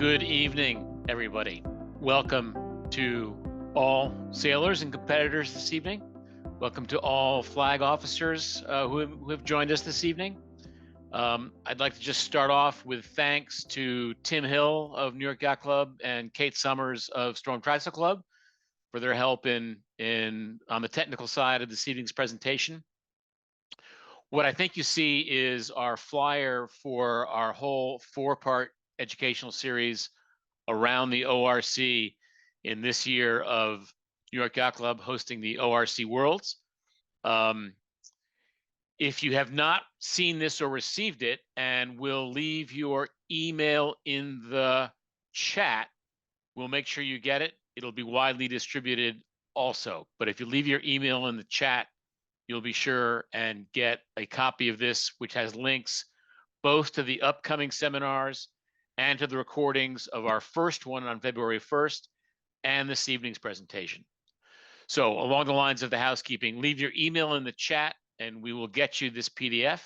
Good evening, everybody. Welcome to all sailors and competitors this evening. Welcome to all flag officers who have joined us this evening. I'd like to just start off with thanks to Tim Hill of New York Yacht Club and Kate Summers of Trysail Club for their help on the technical side of this evening's presentation. What I think you see is our flyer for our whole four-part educational series around the ORC in this year of New York Yacht Club hosting the ORC Worlds. If you have not seen this or received it, and we'll leave your email in the chat, we'll make sure you get it. It'll be widely distributed also. But if you leave your email in the chat, you'll be sure and get a copy of this, which has links both to the upcoming seminars and to the recordings of our first one on February 1st and this evening's presentation. So along the lines of the housekeeping, leave your email in the chat and we will get you this PDF.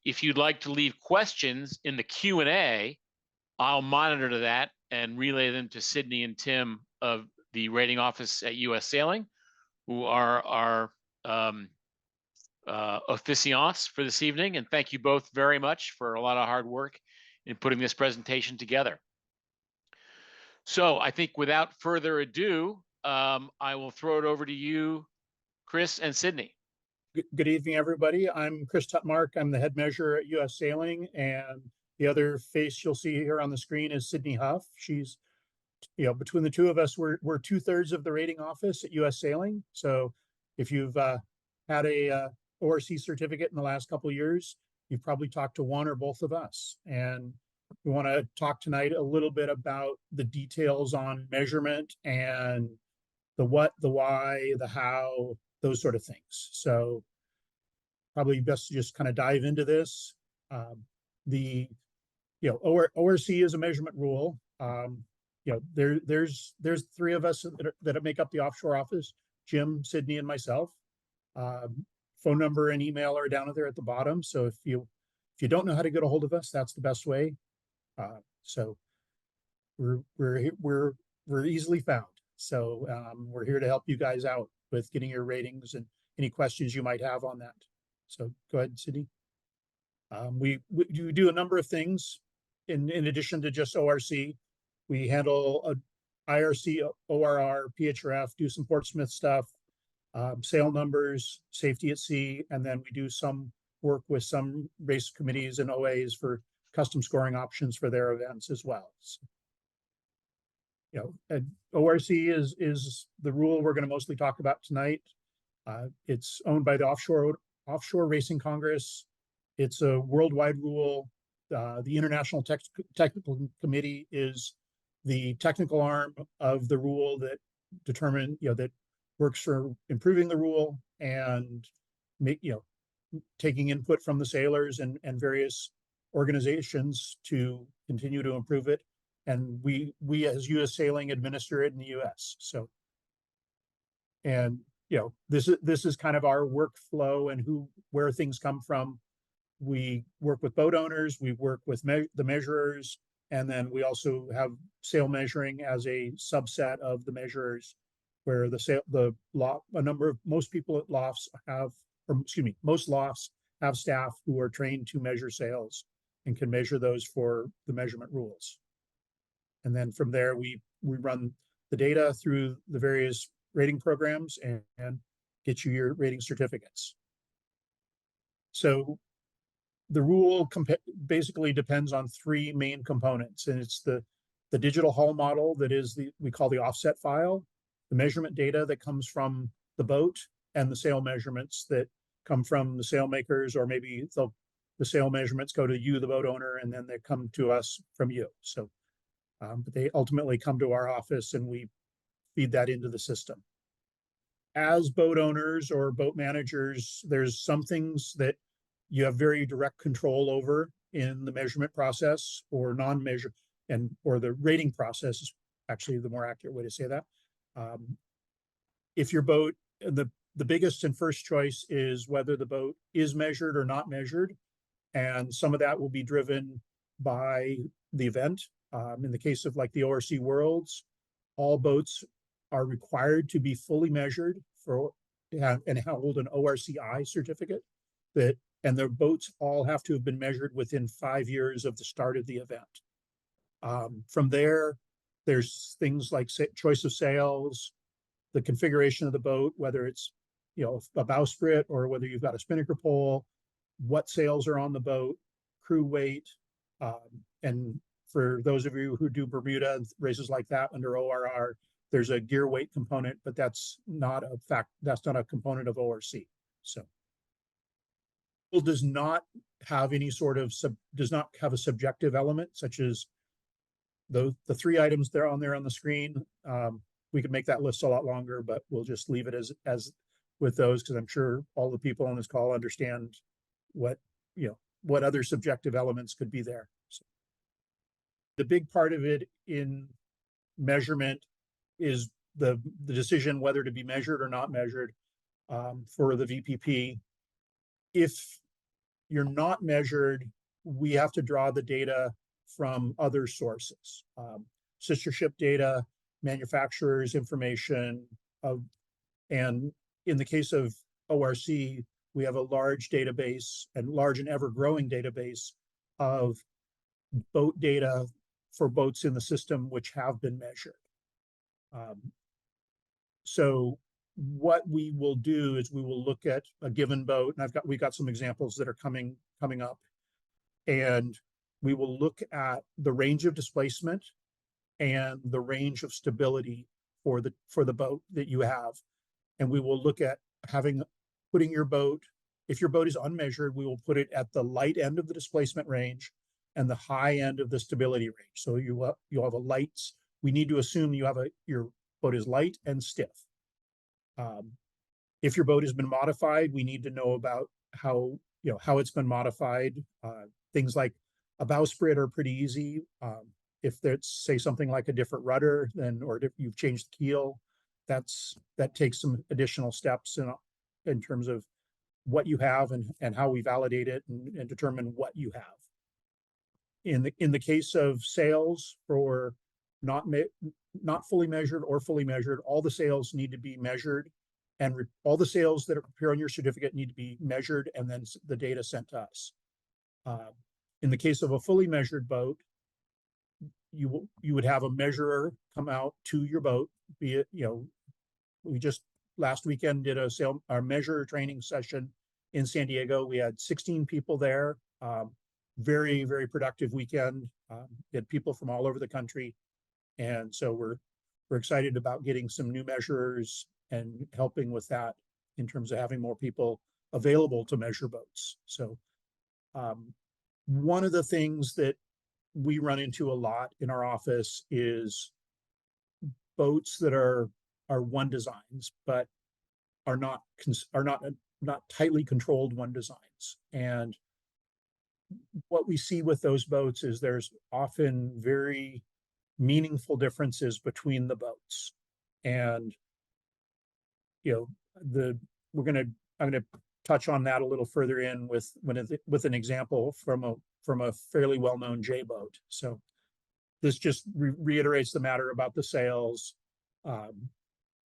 If you'd like to leave questions in the Q&A, I'll monitor that and relay them to Sydney and Tim of the rating office at US Sailing, who are our officiants for this evening. And thank you both very much for a lot of hard work in putting this presentation together. So I think without further ado, I will throw it over to you, Chris and Sydney. Good evening, everybody. I'm Chris Tutmark. I'm the head measurer at US Sailing, and the other face you'll see here on the screen is Sydney Huff. She's, between the two of us, we're 2/3 of the rating office at US Sailing. So if you've had a ORC certificate in the last couple of years, you've probably talked to one or both of us. And we want to talk tonight a little bit about the details on measurement and the what, the why, the how, those sort of things. So probably best to just kind of dive into this. ORC is a measurement rule. There's three of us that make up the offshore office: Jim, Sydney, and myself. Phone number and email are down there at the bottom. So if you don't know how to get a hold of us, that's the best way. So we're easily found. So we're here to help you guys out with getting your ratings and any questions you might have on that. So go ahead, Sydney. We do a number of things in addition to just ORC. We handle IRC, ORR, PHRF, do some Portsmouth stuff, sail numbers, safety at sea, and then we do some work with some race committees and OAs for custom scoring options for their events as well. So, ORC is the rule we're going to mostly talk about tonight. It's owned by the Offshore Racing Congress. It's a worldwide rule. The International Technical Committee is the technical arm of the rule that that works for improving the rule and taking input from the sailors and various organizations to continue to improve it. And we as US Sailing administer it in the US. So, and this is kind of our workflow and where things come from. We work with boat owners, we work with the measurers, and then we also have sail measuring as a subset of the measurers, where most people at lofts most lofts have staff who are trained to measure sails and can measure those for the measurement rules. And then from there, we run the data through the various rating programs and get you your rating certificates. So the rule basically depends on three main components, and it's the digital hull model that is we call the offset file, the measurement data that comes from the boat, and the sail measurements that come from the sail makers, or maybe the sail measurements go to you, the boat owner, and then they come to us from you. So, but they ultimately come to our office and we feed that into the system. As boat owners or boat managers, there's some things that you have very direct control over in the measurement process or non-measure, or the rating process is actually the more accurate way to say that. If your boat, the biggest and first choice is whether the boat is measured or not measured. And some of that will be driven by the event. In the case of like the ORC Worlds, all boats are required to be fully measured and hold an ORCI certificate and their boats all have to have been measured within 5 years of the start of the event. From there, there's things like choice of sails, the configuration of the boat, whether it's a bowsprit or whether you've got a spinnaker pole, what sails are on the boat, crew weight, and for those of you who do Bermuda and races like that under ORR, there's a gear weight component, but that's not a component of ORC. So it does not have any sort of does not have a subjective element, such as the 3 items that are on there on the screen. We could make that list a lot longer, but we'll just leave it as with those, because I'm sure all the people on this call understand what other subjective elements could be there. So the big part of it in measurement is the decision whether to be measured or not measured for the VPP. If you're not measured, we have to draw the data from other sources, sister ship data, manufacturers information, and in the case of ORC, we have a large database and large and ever growing database of boat data for boats in the system which have been measured. So what we will do is we will look at a given boat, and we've got some examples that are coming up, and we will look at the range of displacement and the range of stability for the boat that you have, and we will look at putting your boat. If your boat is unmeasured, we will put it at the light end of the displacement range and the high end of the stability range. So you'll have a light. We need to assume your boat is light and stiff. If your boat has been modified, we need to know about how it's been modified. Things like a bowsprit are pretty easy. If there's, say, something like a different rudder, or if you've changed the keel, that takes some additional steps in terms of what you have and how we validate it and determine what you have. In the case of sails for not fully measured or fully measured, all the sails need to be measured, and all the sails that appear on your certificate need to be measured and then the data sent to us. In the case of a fully measured boat, you would have a measurer come out to your boat. Be it, we just last weekend did our measure training session in San Diego. We had 16 people there. Very, very productive weekend. We had people from all over the country, and so we're excited about getting some new measurers and helping with that in terms of having more people available to measure boats. So one of the things that we run into a lot in our office is boats that are one designs, but are not tightly controlled one designs. And what we see with those boats is there's often very meaningful differences between the boats. And I'm going to touch on that a little further in with an example from a fairly well-known J boat. So this just reiterates the matter about the sails.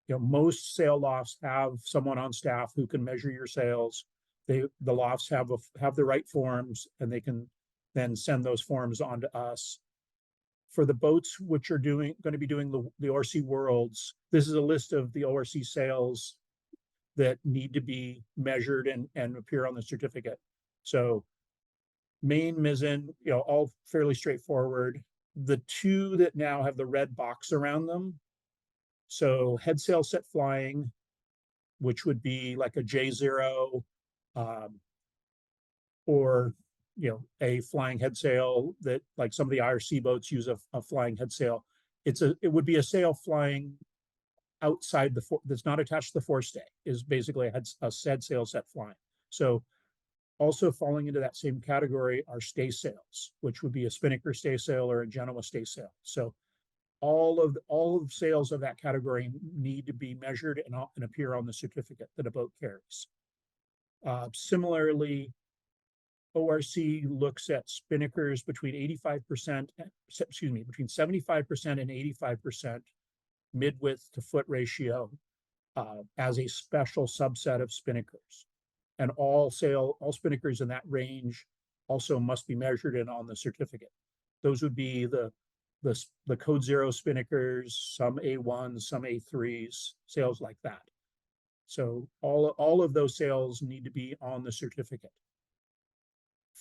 Most sail lofts have someone on staff who can measure your sails. The lofts have the right forms, and they can then send those forms on to us. For the boats which are going to be doing the ORC Worlds, this is a list of the ORC sails that need to be measured and appear on the certificate. So main, mizzen, all fairly straightforward. The 2 that now have the red box around them, so head sail set flying, which would be like a J0, or a flying head sail that, like some of the IRC boats use a flying head sail. It would be a sail flying outside that's not attached to the forestay, is basically a head sail set flying. So also falling into that same category are stay sails, which would be a spinnaker stay sail or a Genoa stay sail. So all of sails of that category need to be measured and appear on the certificate that a boat carries. Similarly, ORC looks at spinnakers between 85%, between 75% and 85% mid-width to foot ratio as a special subset of spinnakers. And all spinnakers in that range also must be measured and on the certificate. Those would be the code 0 spinnakers, some A1s, some A3s, sails like that. So all of those sails need to be on the certificate.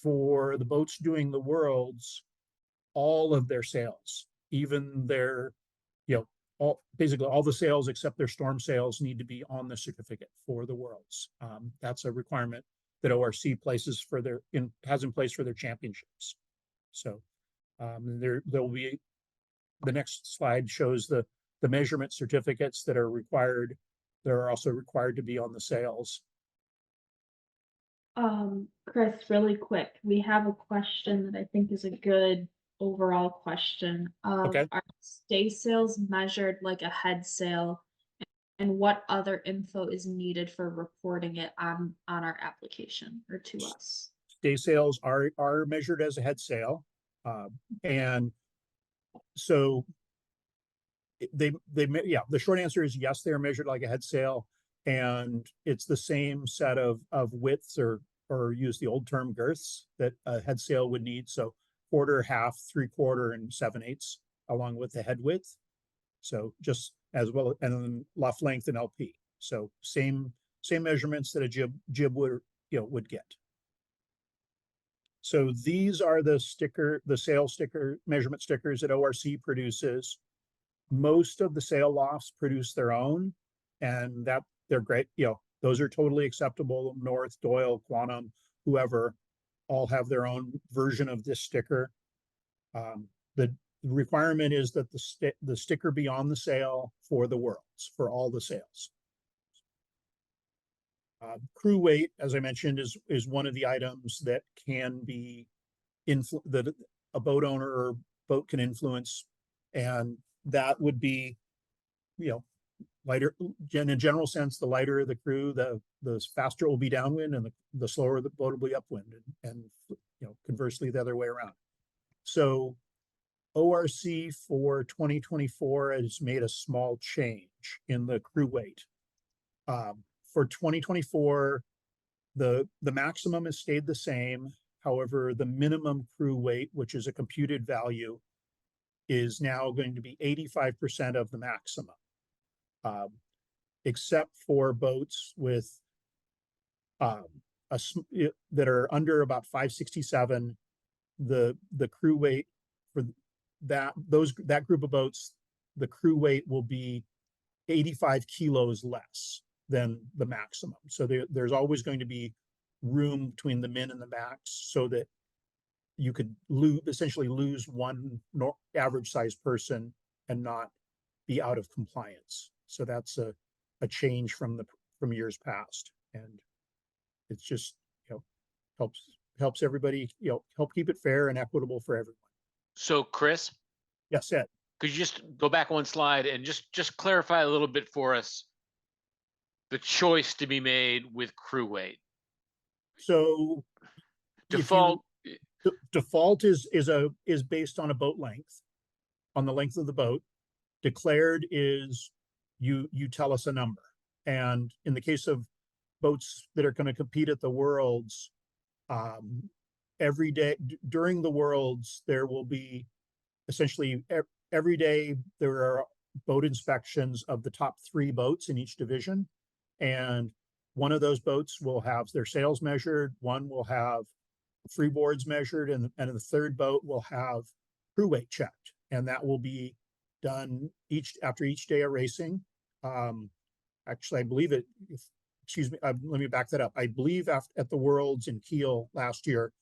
For the boats doing the worlds, all of their sails, even their, basically all the sails except their storm sails need to be on the certificate for the worlds. That's a requirement that ORC places has in place for their championships. So there will be, the next slide shows the measurement certificates that are required. They're also required to be on the sails. Chris, really quick, we have a question that I think is a good overall question. Okay. Are stay sails measured like a head sail, and what other info is needed for reporting it on our application or to us? Stay sails are measured as a head sail, and so the short answer is yes, they are measured like a head sail, and it's the same set of widths or use the old term girths that a head sail would need. So quarter, half, 3/4, and 7/8 along with the head width. So just as well, and then luff length and LP. So same measurements that a jib would get. So these are the sail sticker measurement stickers that ORC produces. Most of the sail lofts produce their own, and that they're great. Those are totally acceptable. North, Doyle, Quantum, whoever, all have their own version of this sticker. The requirement is that the sticker be on the sail for the worlds, for all the sails. Crew weight, as I mentioned, is one of the items that can be that a boat owner or boat can influence, and that would be, lighter. In a general sense, the lighter the crew, the faster it will be downwind, and the slower the boat will be upwind, and conversely the other way around. So ORC for 2024 has made a small change in the crew weight. For 2024, the maximum has stayed the same. However, the minimum crew weight, which is a computed value, is now going to be 85% of the maximum, except for boats with that are under about 567. The crew weight for that group of boats, the crew weight will be 85 kilos less than the maximum. So there's always going to be room between the min and the max, so that you could essentially lose one average sized person and not be out of compliance. So that's a change from years past, and it's just helps everybody, help keep it fair and equitable for everyone. So Chris, Yes, Ed. could you just go back one slide and just clarify a little bit for us the choice to be made with crew weight? So Default. Default is based on a boat length, on the length of the boat. Declared is you tell us a number. And in the case of boats that are going to compete at the Worlds, every day during the Worlds, there will be essentially every day there are boat inspections of the top 3 boats in each division. And one of those boats will have their sails measured, one will have freeboards measured, and the third boat will have crew weight checked. And that will be done after each day of racing. Actually, I believe it, let me back that up. I believe at the Worlds in Kiel last year,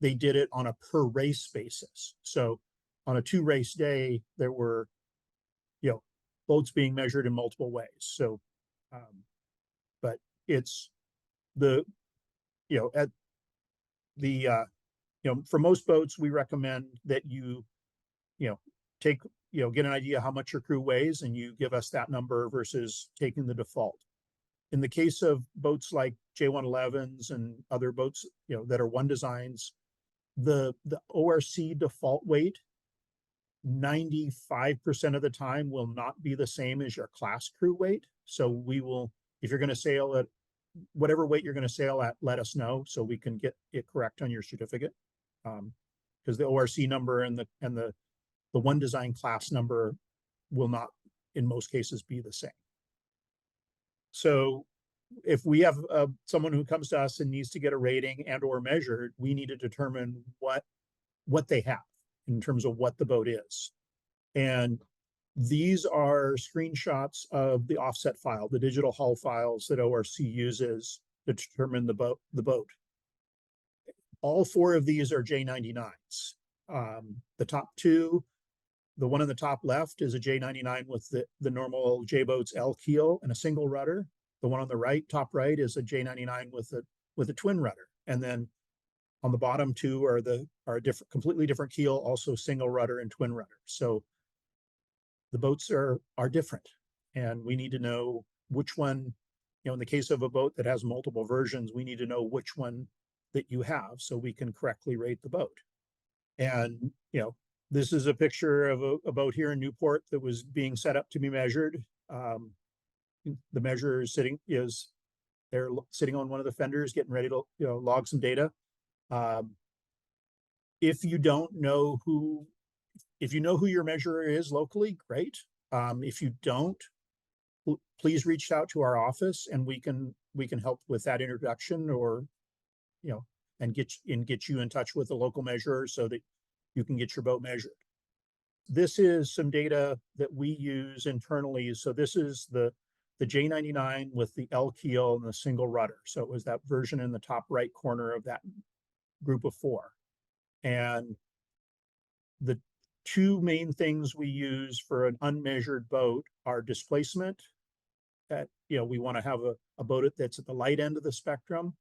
they did it on a per race basis. So on a 2-race day, there were, boats being measured in multiple ways. So, but it's for most boats, we recommend that you get an idea how much your crew weighs, and you give us that number versus taking the default. in the case of boats like J111s and other boats, that are one designs, the ORC default weight 95% of the time will not be the same as your class crew weight. So we will, if you're going to sail at whatever weight you're going to sail at, let us know so we can get it correct on your certificate. Because the ORC number and the one design class number will not, in most cases, be the same. So if we have someone who comes to us and needs to get a rating and or measured, we need to determine what they have in terms of what the boat is. And these are screenshots of the offset file, the digital hull files that ORC uses to determine the boat. All four of these are J99s. The top two, the one in the top left is a J99 with the normal J-boats L keel and a single rudder. The one on the right, top right, is a J99 with a twin rudder. And then on the bottom two are different, completely different keel, also single rudder and twin rudder. So the boats are different, and we need to know which one, in the case of a boat that has multiple versions, we need to know which one that you have so we can correctly rate the boat. And, this is a picture of a boat here in Newport that was being set up to be measured. The measurer is they're sitting on one of the fenders, getting ready to, log some data. If you know who your measurer is locally, great. If you don't, please reach out to our office and we can help with that introduction, or, and get you in touch with a local measurer so that you can get your boat measured. This is some data that we use internally. So this is the J99 with the L keel and the single rudder. So it was that version in the top right corner of that group of four. And the two main things we use for an unmeasured boat are displacement. That, we want to have a boat that's at the light end of the spectrum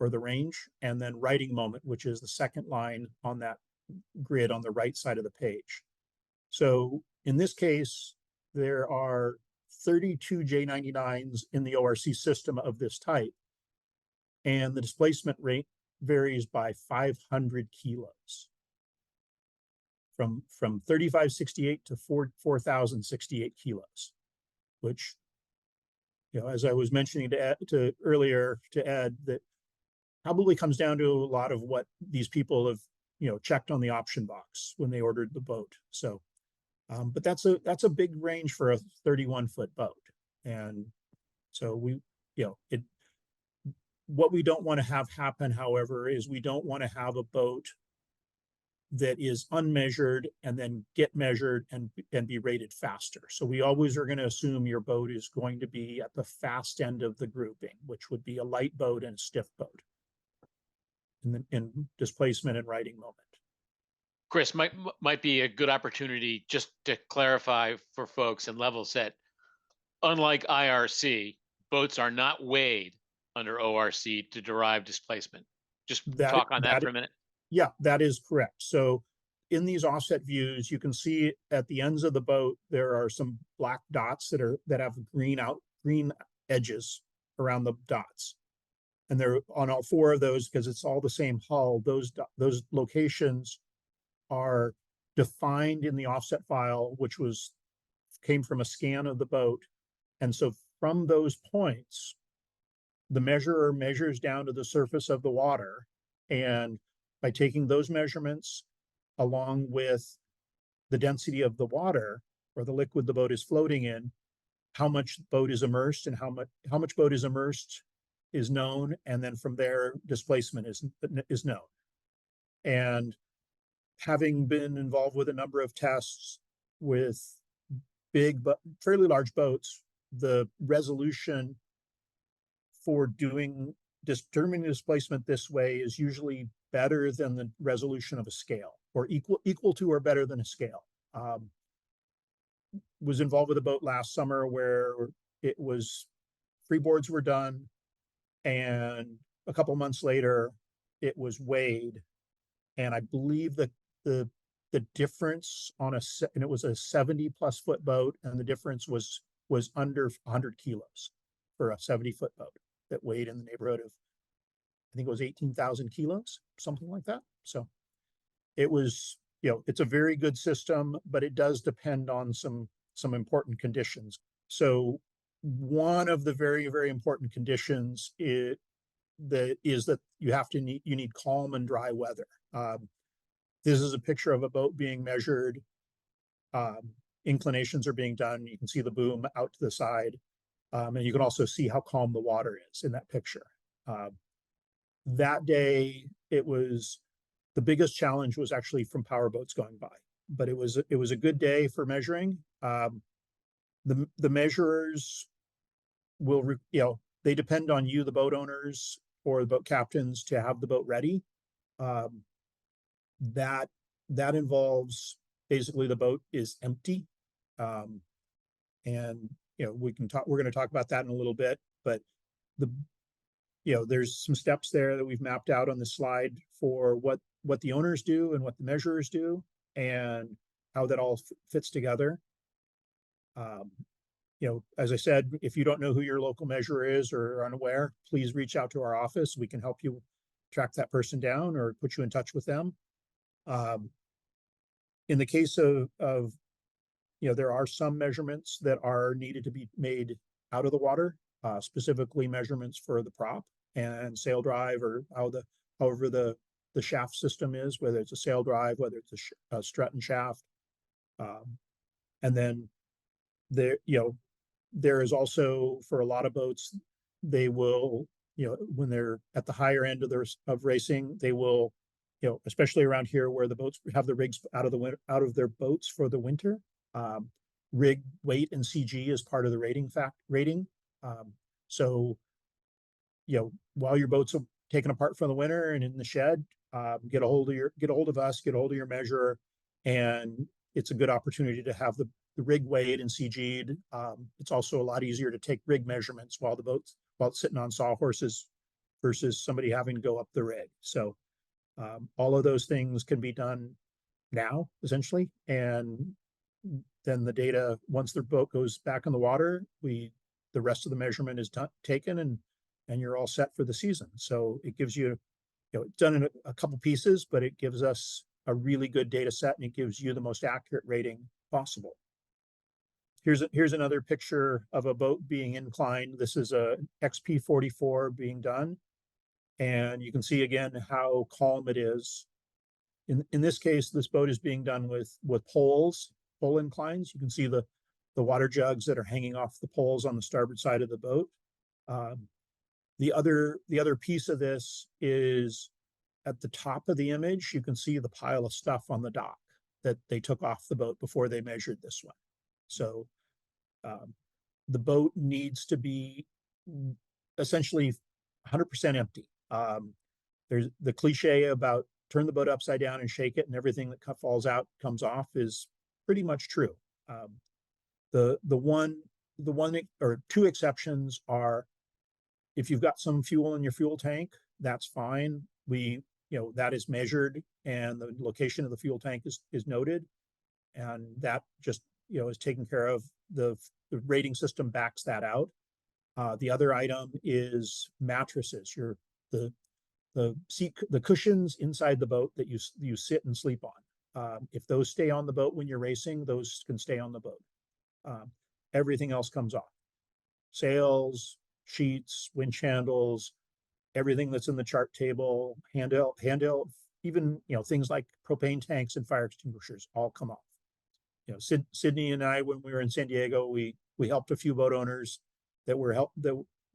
or the range, and then riding moment, which is the second line on that grid on the right side of the page. So in this case, there are 32 J99s in the ORC system of this type, and the displacement rate varies by 500 kilos, from 3,568 to 4,068 kilos, which, as I was mentioning to earlier to Ed, that probably comes down to a lot of what these people have, checked on the option box when they ordered the boat. So, but that's a big range for a 31-foot boat. And so what we don't want to have happen, however, is we don't want to have a boat that is unmeasured and then get measured and be rated faster. So we always are going to assume your boat is going to be at the fast end of the grouping, which would be a light boat and a stiff boat in displacement and riding moment. Chris, might be a good opportunity just to clarify for folks and level set. Unlike IRC, boats are not weighed under ORC to derive displacement. Just talk on that for a minute. Yeah, that is correct. So in these offset views, you can see at the ends of the boat, there are some black dots that have green edges around the dots. And they're on all four of those because it's all the same hull. Those locations are defined in the offset file, which came from a scan of the boat. And so from those points, the measurer measures down to the surface of the water, and by taking those measurements along with the density of the water or the liquid the boat is floating in, how much boat is immersed and how much boat is immersed is known, and then from there displacement is known. And having been involved with a number of tests with big but fairly large boats, the resolution for determining displacement this way is usually better than the resolution of a scale, or equal to or better than a scale. Was involved with a boat last summer where it was freeboards were done, and a couple months later it was weighed, and I believe that the difference and it was a 70+ foot boat, and the difference was under 100 kilos. for a 70-foot boat that weighed in the neighborhood of, I think it was 18,000 kilos, something like that. So it was, it's a very good system, but it does depend on some important conditions. So one of the very, very important conditions is that you need calm and dry weather. This is a picture of a boat being measured. Inclinations are being done. You can see the boom out to the side. And you can also see how calm the water is in that picture. That day, the biggest challenge was actually from power boats going by, but it was a good day for measuring. The measurers they depend on you, the boat owners or the boat captains, to have the boat ready. That involves basically the boat is empty. And we're going to talk about that in a little bit, but there's some steps there that we've mapped out on the slide for what the owners do and what the measurers do and how that all fits together. As I said, if you don't know who your local measurer is or are unaware, please reach out to our office. We can help you track that person down or put you in touch with them. In the case of there are some measurements that are needed to be made out of the water, specifically measurements for the prop and sail drive, or however the shaft system is, whether it's a sail drive, whether it's a strut and shaft. And then there is also, for a lot of boats, they will, when they're at the higher end of racing, they will, especially around here where the boats have the rigs out of their boats for the winter. Rig weight and CG is part of the rating. So, while your boats are taken apart for the winter and in the shed, get a hold of us, get a hold of your measurer, and it's a good opportunity to have the rig weighed and CG'd. It's also a lot easier to take rig measurements while it's sitting on sawhorses versus somebody having to go up the rig. So all of those things can be done now, essentially. And then the data, once the boat goes back in the water, the rest of the measurement is taken and you're all set for the season. So it gives you, it's done in a couple pieces, but it gives us a really good data set and it gives you the most accurate rating possible. Here's another picture of a boat being inclined. This is a XP44 being done. And you can see again how calm it is. In this case, this boat is being done with pole inclines. You can see the water jugs that are hanging off the poles on the starboard side of the boat. The other piece of this is at the top of the image, you can see the pile of stuff on the dock that they took off the boat before they measured this one. So the boat needs to be essentially 100% empty. There's the cliche about turn the boat upside down and shake it and everything that falls out comes off is pretty much true. The one or two exceptions are if you've got some fuel in your fuel tank, that's fine. That is measured and the location of the fuel tank is noted, and that just is taken care of. The rating system backs that out. The other item is mattresses. The cushions inside the boat that you sit and sleep on. If those stay on the boat when you're racing, those can stay on the boat. Everything else comes off. Sails, sheets, winch handles, everything that's in the chart table, handheld, even things like propane tanks and fire extinguishers all come off. Sydney and I, when we were in San Diego, we helped a few boat owners that were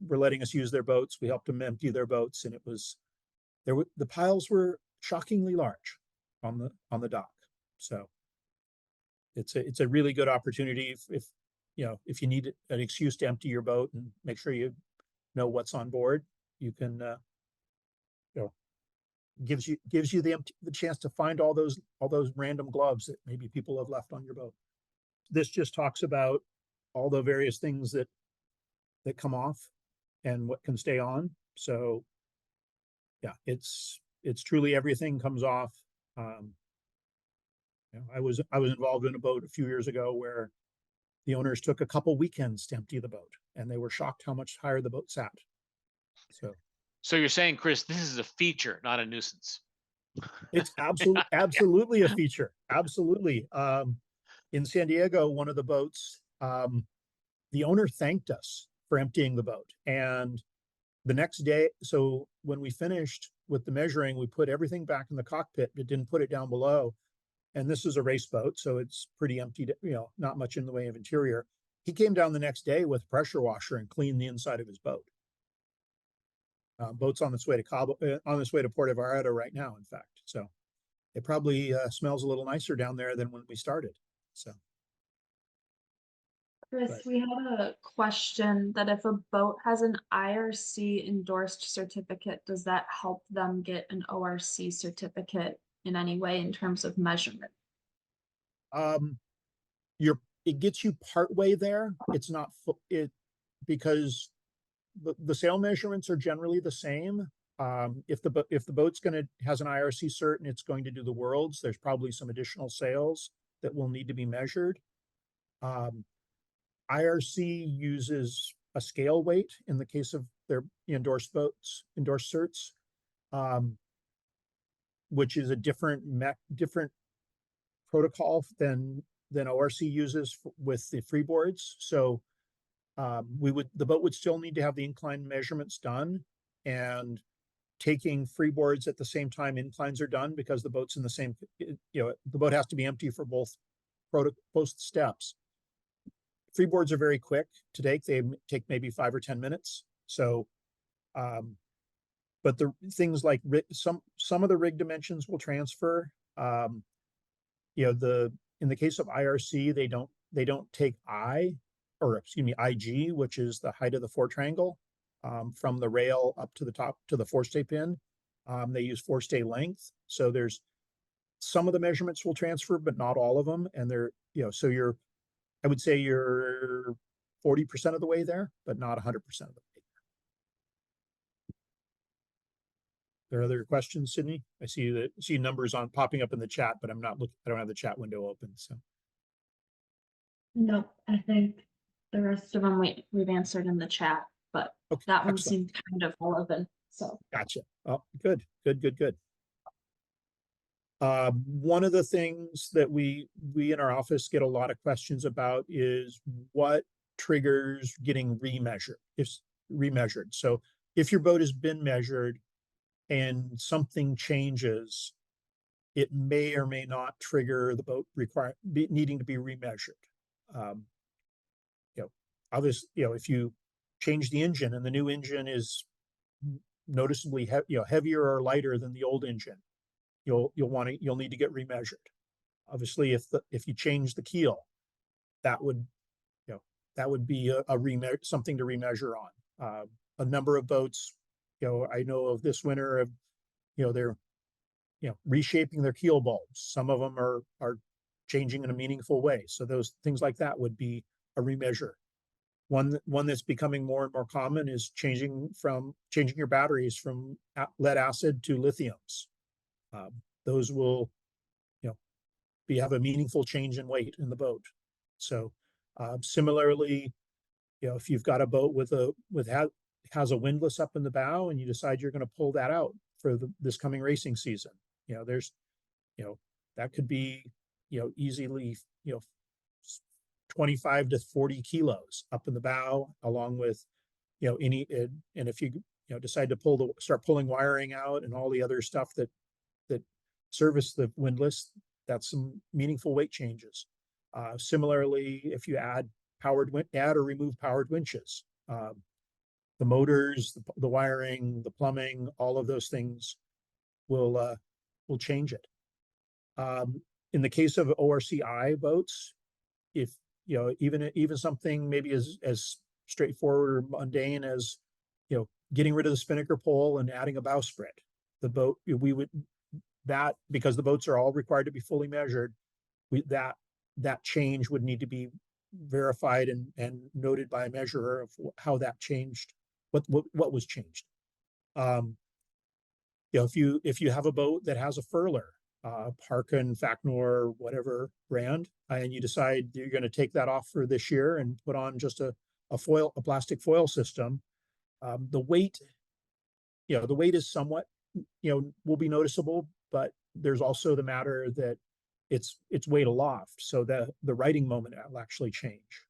letting us use their boats. We helped them empty their boats, and the piles were shockingly large on the dock. So it's a really good opportunity if you need an excuse to empty your boat and make sure you know what's on board. You can gives you the chance to find all those random gloves that maybe people have left on your boat. This just talks about all the various things that come off and what can stay on. So yeah, it's truly everything comes off. I was involved in a boat a few years ago where the owners took a couple weekends to empty the boat. and they were shocked how much higher the boat sat. So you're saying, Chris, this is a feature, not a nuisance. It's absolutely a feature. Absolutely. In San Diego, one of the boats, the owner thanked us for emptying the boat. And the next day, so when we finished with the measuring, we put everything back in the cockpit, but didn't put it down below. And this is a race boat, so it's pretty empty, not much in the way of interior. He came down the next day with a pressure washer and cleaned the inside of his boat. Boat's on its way to on its way to Puerto Vallarta right now, in fact. So it probably smells a little nicer down there than when we started. So, Chris, we had a question that if a boat has an IRC endorsed certificate, does that help them get an ORC certificate in any way in terms of measurement? it gets you part way there. It's not because the sail measurements are generally the same. If the boat's has an IRC cert and it's going to do the worlds, there's probably some additional sails that will need to be measured. IRC uses a scale weight in the case of their endorsed certs, which is a different protocol than ORC uses with the freeboards. So the boat would still need to have the incline measurements done, and taking freeboards at the same time inclines are done, because the boat's in the same, the boat has to be empty for both steps. Freeboards are very quick to take. They take maybe 5 or 10 minutes. So, but the things like some of the rig dimensions will transfer. In the case of IRC, they don't take IG, which is the height of the fore triangle, from the rail up to the top to the forestay pin. They use forestay length. So there's some of the measurements will transfer, but not all of them. And so I would say you're 40% of the way there, but not 100% of the way there. There are other questions, Sydney? I see numbers popping up in the chat, but I don't have the chat window open. So no, I think the rest of them we've answered in the chat, but okay, that one excellent. seemed kind of relevant. So gotcha. Oh, good. One of the things that we in our office get a lot of questions about is what triggers getting remeasured. So if your boat has been measured and something changes, it may or may not trigger the boat needing to be remeasured. Obviously, if you change the engine and the new engine is noticeably heavier or lighter than the old engine, you'll need to get remeasured. Obviously, if you change the keel, that would be something to remeasure on. A number of boats, I know of this winter, they're reshaping their keel bulbs. Some of them are changing in a meaningful way. So those things like that would be a remeasure. One that's becoming more and more common is changing your batteries from lead acid to lithiums. Those will, have a meaningful change in weight in the boat. So similarly, if you've got a boat has a windlass up in the bow and you decide you're going to pull that out for this coming racing season, that could be, easily, 25 to 40 kilos up in the bow, along with, and if you, decide to start pulling wiring out and all the other stuff that service the windlass, that's some meaningful weight changes. Similarly, if you add or remove powered winches, the motors, the wiring, the plumbing, all of those things will change it. In the case of ORCI boats, if even something maybe as straightforward or mundane as getting rid of the spinnaker pole and adding a bowsprit, the boat because the boats are all required to be fully measured, that change would need to be verified and noted by a measurer of how that changed, what was changed. If you have a boat that has a furler, Parkin, Facnor, whatever brand, and you decide you're going to take that off for this year and put on just a a plastic foil system. The weight, the weight is somewhat, will be noticeable, but there's also the matter that it's weight aloft, so that the righting moment will actually change.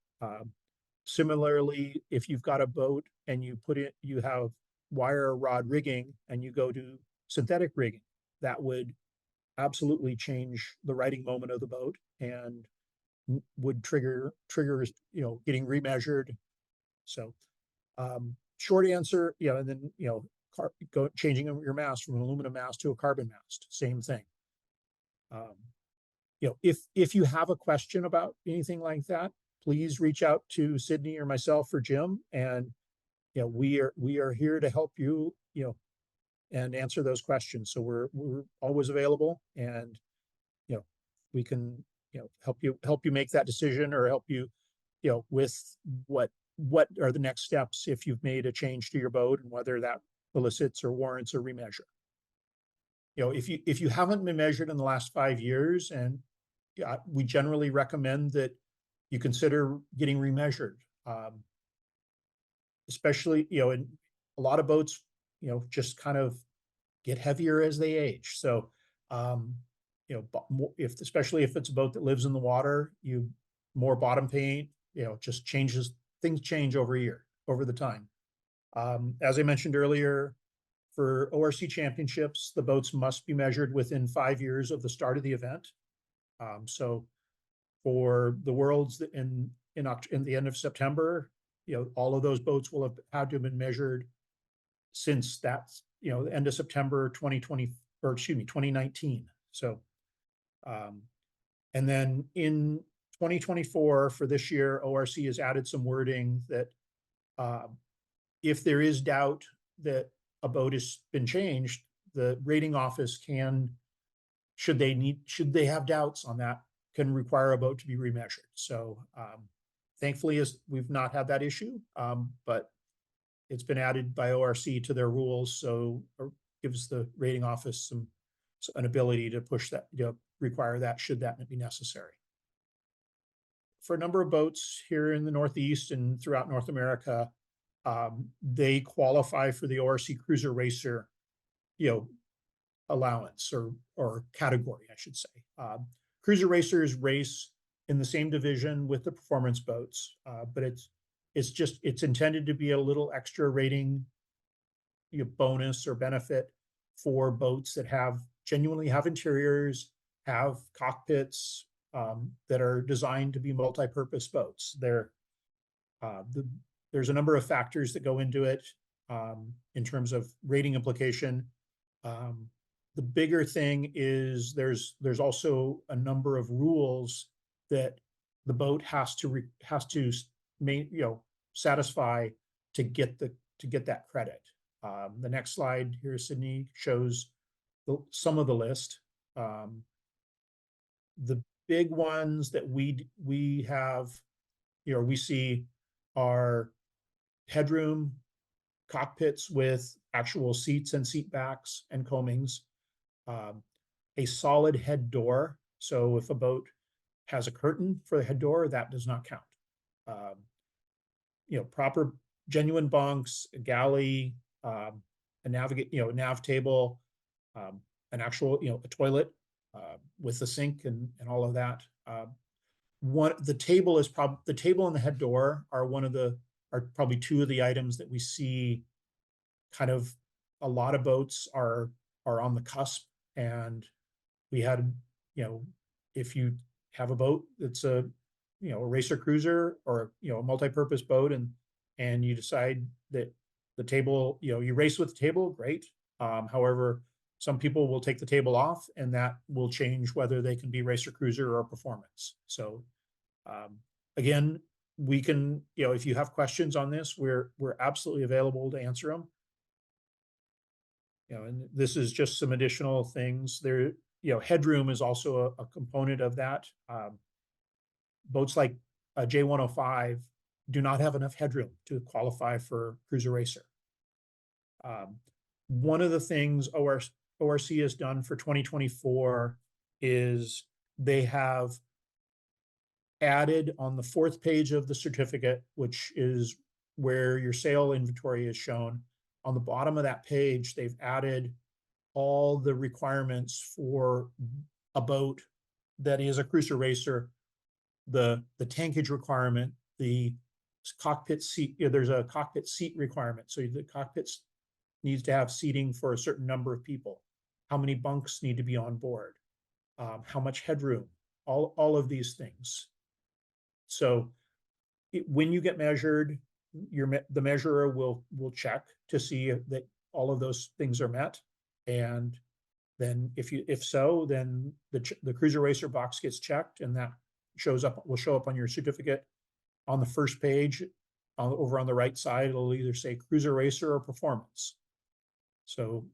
Similarly, if you've got a boat and you have wire or rod rigging and you go to synthetic rigging, that would absolutely change the righting moment of the boat and would trigger, getting remeasured. So, short answer, and then, changing your mast from an aluminum mast to a carbon mast, same thing. If you have a question about anything like that, please reach out to Sydney or myself or Jim, and we are here to help you, and answer those questions. So we're always available, and we can help you make that decision, or help you with what are the next steps if you've made a change to your boat, and whether that elicits or warrants a remeasure. If you haven't been measured in the last 5 years, and we generally recommend that you consider getting remeasured, especially in a lot of boats, just kind of get heavier as they age. So especially if it's a boat that lives in the water, more bottom paint, just things change over the time. As I mentioned earlier, for ORC championships, the boats must be measured within 5 years of the start of the event. So for the Worlds in the end of September, all of those boats will have had to have been measured since that's, the end of September 2019. So, and then in 2024, for this year, ORC has added some wording that if there is doubt that a boat has been changed, the rating office should they have doubts on that, can require a boat to be remeasured. So thankfully, we've not had that issue, but it's been added by ORC to their rules, so it gives the rating office an ability to push that, require that, should that be necessary. For a number of boats here in the Northeast and throughout North America, they qualify for the ORC Cruiser Racer, allowance or category, I should say. Cruiser Racers race in the same division with the performance boats, but it's intended to be a little extra rating, bonus or benefit for boats that genuinely have interiors, have cockpits that are designed to be multi-purpose boats. There's a number of factors that go into it in terms of rating implication. The bigger thing is there's also a number of rules that the boat has to satisfy to get that credit. The next slide here, Sydney, shows some of the list. The big ones that we have, we see are headroom, cockpits with actual seats and seat backs and coamings, a solid head door. So if a boat has a curtain for the head door, that does not count. Proper genuine bunks, a galley, a nav table, an actual, a toilet with a sink and all of that. The table and the head door are probably two of the items that we see kind of a lot of boats are on the cusp. And we had, if you have a boat that's a racer cruiser or, a multi-purpose boat, and you decide that the table, you race with the table, great. However, some people will take the table off, and that will change whether they can be racer cruiser or performance. So again, we can, if you have questions on this, we're absolutely available to answer them. And this is just some additional things there. Headroom is also a component of that. Boats like a J105 do not have enough headroom to qualify for Cruiser Racer. One of the things ORC has done for 2024 is they have added on the 4th page of the certificate, which is where your sail inventory is shown. On the bottom of that page, they've added all the requirements for a boat that is a cruiser racer, the tankage requirement, the cockpit seat. There's a cockpit seat requirement. So the cockpits needs to have seating for a certain number of people. How many bunks need to be on board? How much headroom? All of these things. So when you get measured, the measurer will check to see that all of those things are met. And then if so, then the cruiser racer box gets checked, and that will show up on your certificate on the first page. Over on the right side, it'll either say cruiser racer or performance. So,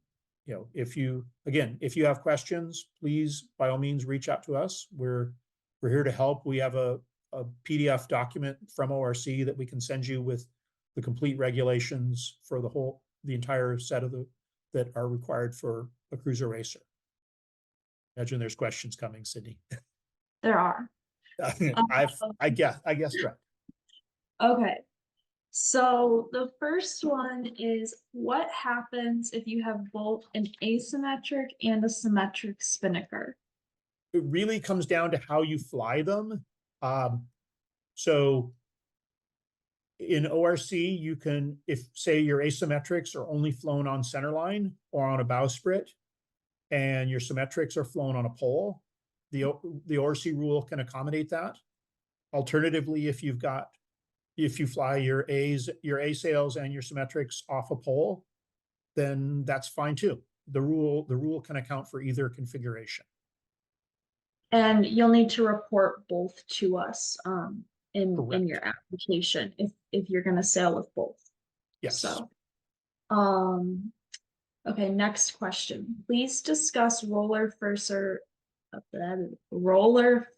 if you have questions, please, by all means, reach out to us. We're here to help. We have a PDF document from ORC that we can send you with the complete regulations for the entire set of that are required for a cruiser racer. Imagine there's questions coming, Sydney. There are. I guess right. Okay. So the first one is, what happens if you have both an asymmetric and a symmetric spinnaker? It really comes down to how you fly them. So in ORC, you can, if say your asymmetrics are only flown on centerline or on a bowsprit, and your symmetrics are flown on a pole, the ORC rule can accommodate that. Alternatively, if you fly your A sails and your symmetrics off a pole, then that's fine too. The rule can account for either configuration. And you'll need to report both to us in your Correct. application if you're going to sail with both. Yes. So, okay, next question. Please discuss roller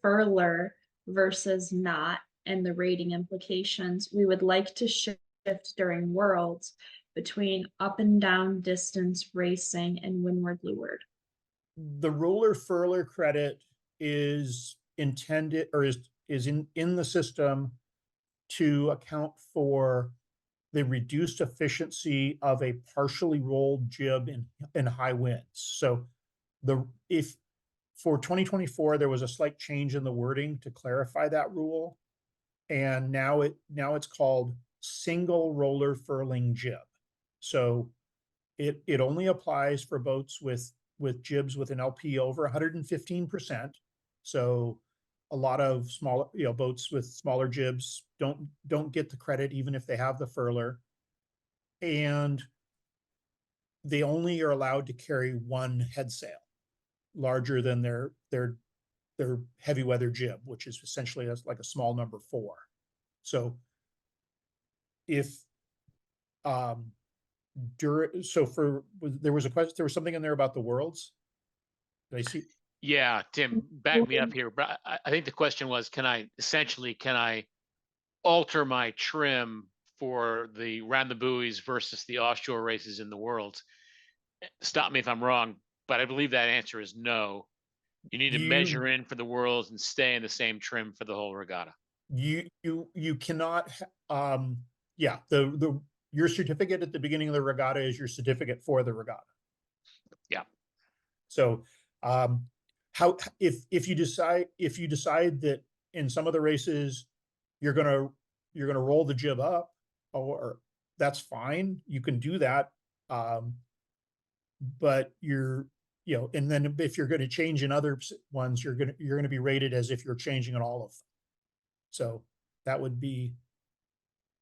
furler versus not and the rating implications. We would like to shift during worlds between up and down distance racing and windward leeward. The roller furler credit is intended, or is in the system to account for the reduced efficiency of a partially rolled jib in high winds. So if for 2024 there was a slight change in the wording to clarify that rule, and now it's called single roller furling jib. So it only applies for boats with jibs with an LP over 115%. So a lot of smaller, boats with smaller jibs don't get the credit even if they have the furler, and they only are allowed to carry one head sail larger than their heavy weather jib, which is essentially like a small number 4. So if there was something in there about the worlds. Did I see? Yeah, Tim, back me up here. But I think the question was, can I alter my trim for the round the buoys versus the offshore races in the world? Stop me if I'm wrong, but I believe that answer is no. You need to measure in for the worlds and stay in the same trim for the whole regatta. You cannot. Yeah, your certificate at the beginning of the regatta is your certificate for the regatta. Yeah. So if you decide that in some of the races you're gonna roll the jib up, or that's fine, you can do that. But and then if you're going to change in other ones, you're going to be rated as if you're changing in all of them. So that would be,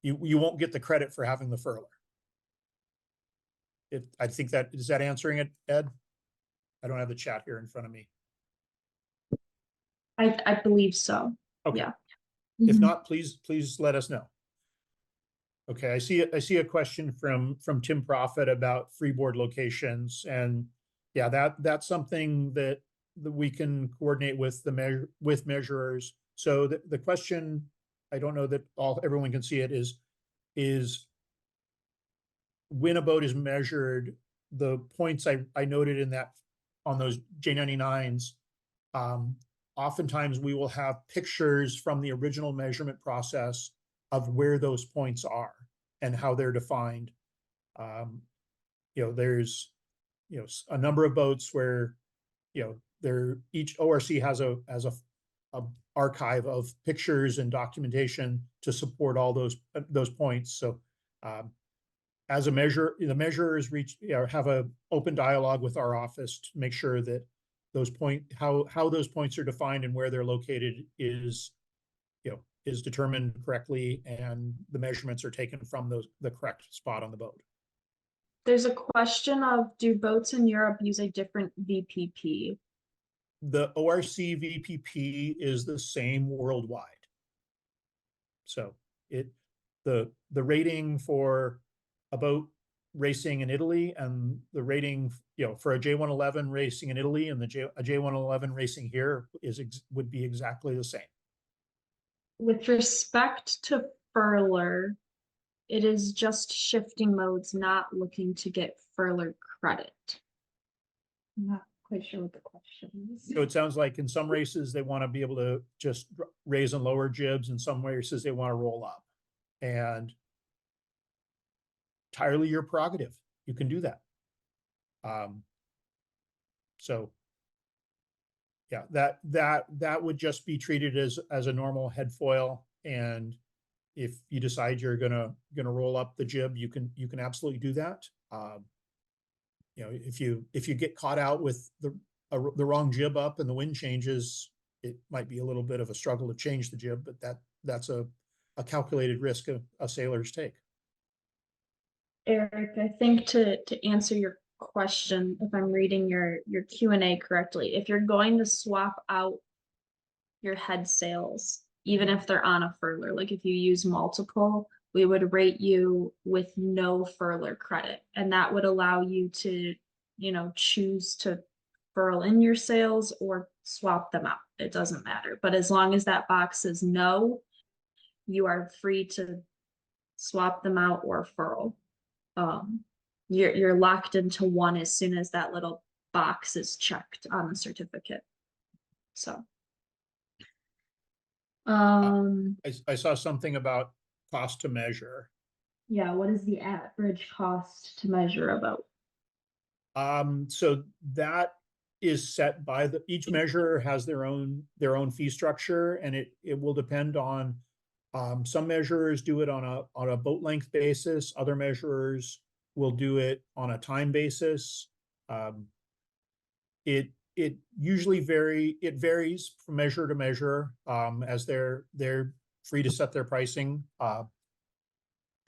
you won't get the credit for having the furler. I think is that answering it, Ed? I don't have the chat here in front of me. I believe so. Okay. Yeah. If not, please let us know. Okay, I see a question from Tim Profit about freeboard locations, and yeah, that's something that we can coordinate with measurers. So the question, I don't know that everyone can see it, is when a boat is measured, the points I noted in that on those J99s, oftentimes we will have pictures from the original measurement process of where those points are and how they're defined. There's, a number of boats where, each ORC has a archive of pictures and documentation to support all those points. So, as a measure, the measurers have a open dialogue with our office to make sure that how those points are defined and where they're located is determined correctly, and the measurements are taken from the correct spot on the boat. There's a question of, do boats in Europe use a different VPP? The ORC VPP is the same worldwide. So the rating for a boat racing in Italy and the rating, for a J111 racing in Italy and a J111 racing here would be exactly the same. With respect to furler, it is just shifting modes, not looking to get furler credit. I'm not quite sure what the question is. So it sounds like in some races, they want to be able to just raise and lower jibs. In some races, they want to roll up. And entirely your prerogative. You can do that. So yeah, that would just be treated as a normal head foil. And if you decide you're gonna roll up the jib, you can absolutely do that. If you get caught out with the wrong jib up and the wind changes, it might be a little bit of a struggle to change the jib, but that's a calculated risk a sailors take. Eric, I think to answer your question, if I'm reading your Q&A correctly, if you're going to swap out your head sails, even if they're on a furler, like if you use multiple, we would rate you with no furler credit. And that would allow you to, choose to furl in your sails or swap them out. It doesn't matter. But as long as that box is no, you are free to swap them out or furl. You're locked into one as soon as that little box is checked on the certificate. So I saw something about cost to measure. Yeah, what is the average cost to measure a boat? So that is set by each measurer has their own fee structure, and it will depend on some measurers do it on a boat length basis. Other measurers will do it on a time basis. It usually varies from measure to measure, as they're free to set their pricing.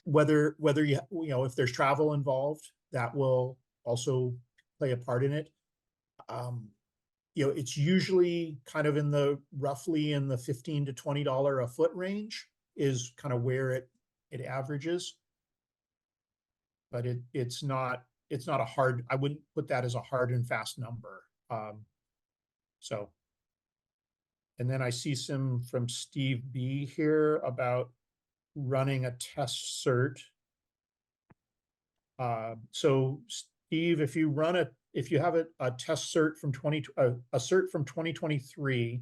Whether if there's travel involved, that will also play a part in it. It's usually kind of roughly in the $15 to $20 a foot range is kind of where it averages. But it's not a hard, I wouldn't put that as a hard and fast number. And then I see some from Steve B here about running a test cert. So Steve, if you have a test cert from a cert from 2023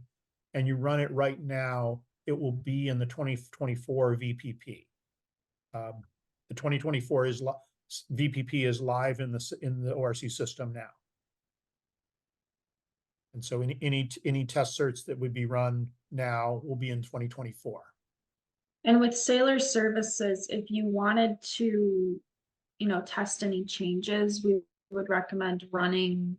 and you run it right now, it will be in the 2024 VPP. The 2024 VPP is live in the ORC system now. And so any test certs that would be run now will be in 2024. And with Sailor Services, if you wanted to, test any changes, we would recommend running,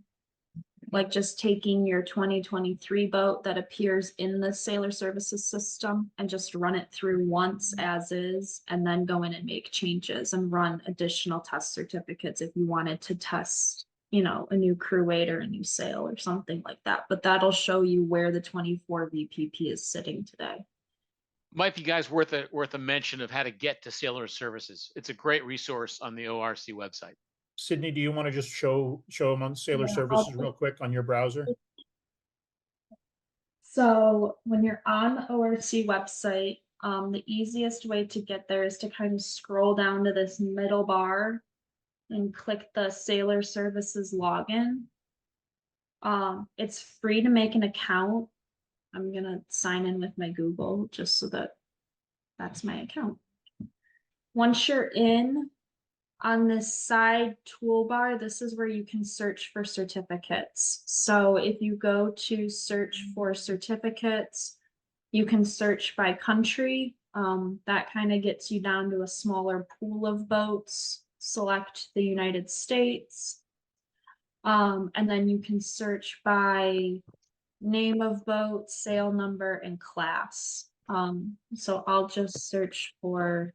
like just taking your 2023 boat that appears in the Sailor Services system and just run it through once as is, and then go in and make changes and run additional test certificates if you wanted to test, a new crew weight or a new sail or something like that. But that'll show you where the 24 VPP is sitting today. Might be, guys, worth a mention of how to get to Sailor Services. It's a great resource on the ORC website. Sydney, do you want to just show them on Sailor Services real quick on your browser? So when you're on the ORC website, the easiest way to get there is to kind of scroll down to this middle bar and click the Sailor Services login. It's free to make an account. I'm gonna sign in with my Google just so that that's my account. Once you're in, on this side toolbar, this is where you can search for certificates. So if you go to search for certificates, you can search by country. That kind of gets you down to a smaller pool of boats. Select the United States. And then you can search by name of boat, sail number, and class. So I'll just search for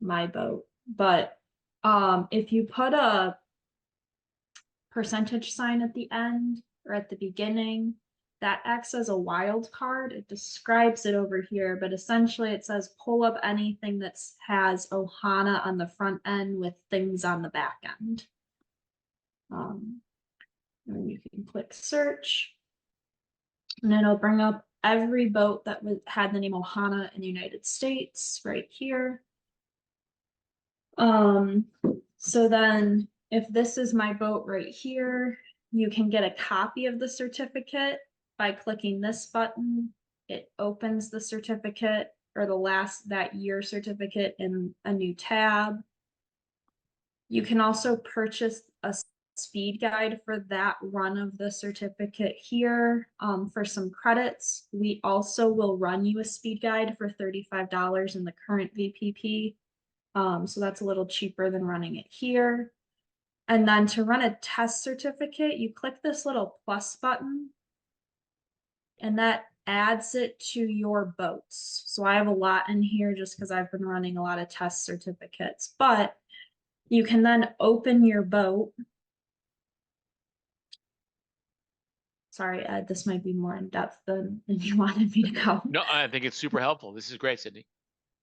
my boat. But if you put a percentage sign at the end or at the beginning, that acts as a wild card. It describes it over here, but essentially it says pull up anything that has Ohana on the front end with things on the back end. And you can click search, and it'll bring up every boat that had the name Ohana in the United States right here. So then if this is my boat right here, you can get a copy of the certificate by clicking this button. It opens the certificate or that year certificate in a new tab. You can also purchase a speed guide for that run of the certificate here for some credits. We also will run you a speed guide for $35 in the current VPP. So that's a little cheaper than running it here. And then to run a test certificate, you click this little plus button, and that adds it to your boats. So I have a lot in here just because I've been running a lot of test certificates, but you can then open your boat. Sorry, Ed, this might be more in depth than you wanted me to go. No, I think it's super helpful. This is great, Sydney.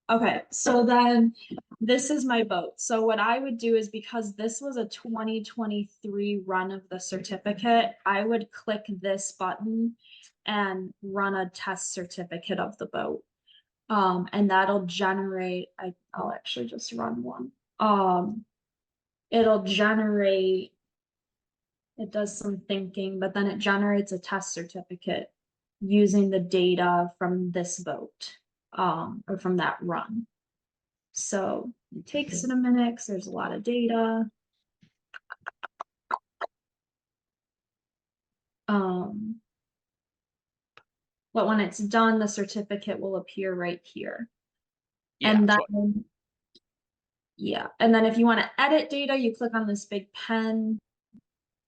Okay, so then this is my boat. So what I would do is, because this was a 2023 run of the certificate, I would click this button and run a test certificate of the boat. And that'll generate, I'll actually just run one. It'll generate, it does some thinking, but then it generates a test certificate using the data from this boat. Or from that run. So it takes it a minute because there's a lot of data. But when it's done, the certificate will appear right here. Yeah, And then, yeah, and then if you want to edit data, you click on this big pen.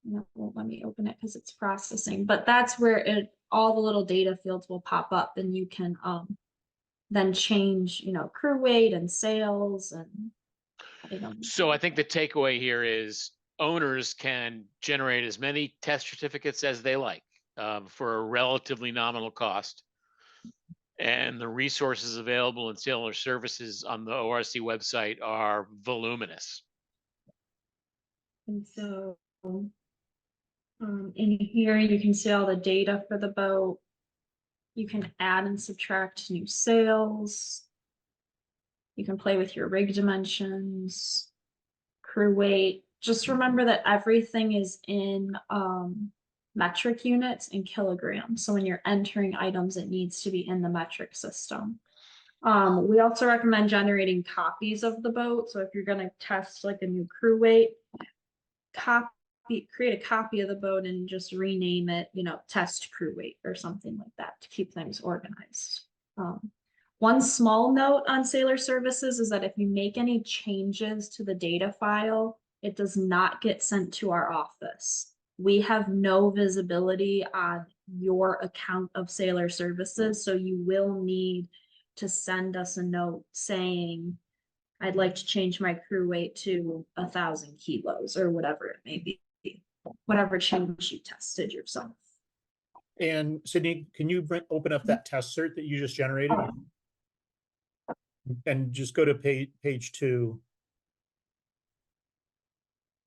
No, won't let me open it because it's processing, but that's where all the little data fields will pop up, and you can then change, crew weight and sails and. So I think the takeaway here is owners can generate as many test certificates as they like for a relatively nominal cost. And the resources available in Sailor Services on the ORC website are voluminous. And so in here, you can see all the data for the boat. You can add and subtract new sails. You can play with your rig dimensions, crew weight. Just remember that everything is in metric units and kilograms. So when you're entering items, it needs to be in the metric system. We also recommend generating copies of the boat. So if you're going to test like a new crew weight, create a copy of the boat and just rename it, test crew weight or something like that to keep things organized. One small note on Sailor Services is that if you make any changes to the data file, it does not get sent to our office. We have no visibility on your account of Sailor Services, so you will need to send us a note saying, I'd like to change my crew weight to 1,000 kilos or whatever it may be, whatever change you tested yourself. And Sydney, can you open up that test cert that you just generated? And just go to page 2.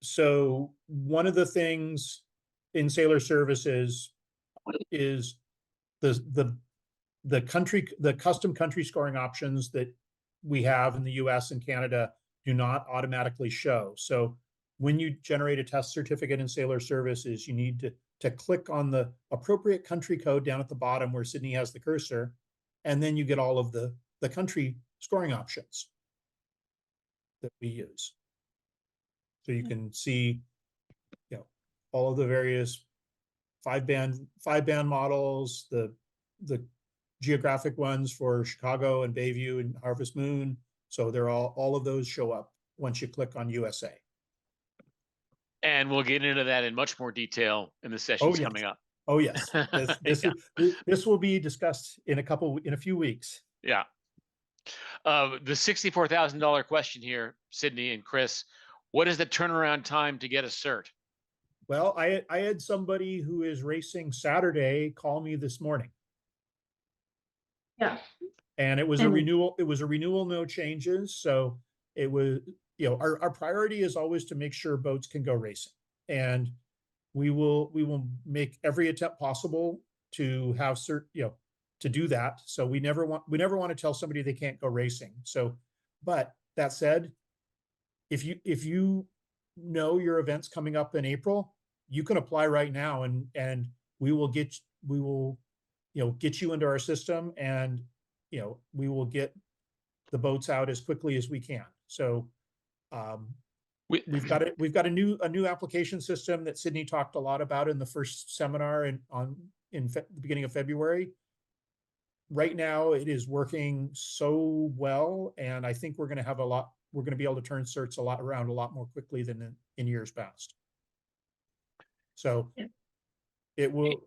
So one of the things in Sailor Services is the custom country scoring options that we have in the US and Canada do not automatically show. So when you generate a test certificate in Sailor Services, you need to to click on the appropriate country code down at the bottom where Sydney has the cursor, and then you get all of the country scoring options that we use. So you can see, you know, all of the various five band models, the geographic ones for Chicago and Bayview and Harvest Moon. So they're all of those show up once you click on USA. And we'll get into that in much more detail in the sessions yes. coming up. Oh yes, this will be discussed in a few weeks. Yeah. The $64,000 question here, Sydney and Chris, what is the turnaround time to get a cert? Well, I had somebody who is racing Saturday call me this morning. Yeah. And it was a renewal. It was a renewal, no changes. So it was, you know, our priority is always to make sure boats can go racing, and we will make every attempt possible to have to do that. So we never want to tell somebody they can't go racing. So, but that said, if you know your event's coming up in April, you can apply right now, and we will get you into our system, and we will get the boats out as quickly as we can. So we've got a new application system that Sydney talked a lot about in the first seminar in the beginning of February. Right now it is working so well, and I think we're going to be able to turn certs around a lot more quickly than in years past. So yeah. It will,